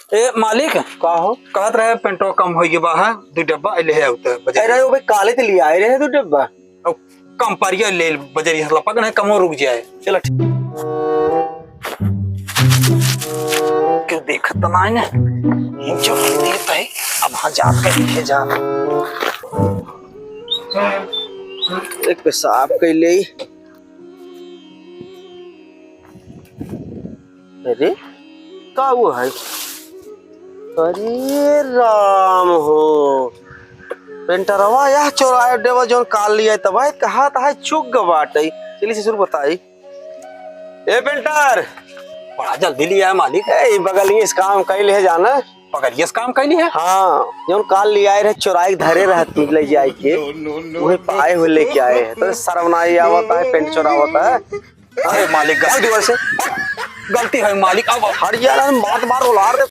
ए मालिक का हो कहत रहे पेंटो कम हो गया है 2 डब्बा ले है उते बजे अरे वो भाई काले ते लिए आए रहे तू डब्बा। कम परिया ले बजरी हसला पकड़ कमो रुक जाए चलो क्यों देखत तो ना जो देता है अब हजार का लिखे जा एक पेशाब कैले। अरे का वो है? अरे राम हो पेंटरवा यह चौराहे डेवा जोन काल लिया तब कहा था चुक गवाट चलिए से शुरू बताई। ए पेंटर बड़ा जल्दी लिया है मालिक ए बगल ही इस काम कैले है जाना पकड़िए इस काम कैली है। हाँ जोन काल ले आए रहे चौराहे धरे रहत ले जाए के वही पाए हुए लेके आए हैं तो शर्मनाई आवता है पेंट चोरावता है। अरे मालिक गलती से गलती है मालिक अब हर यार बात बार उलार दे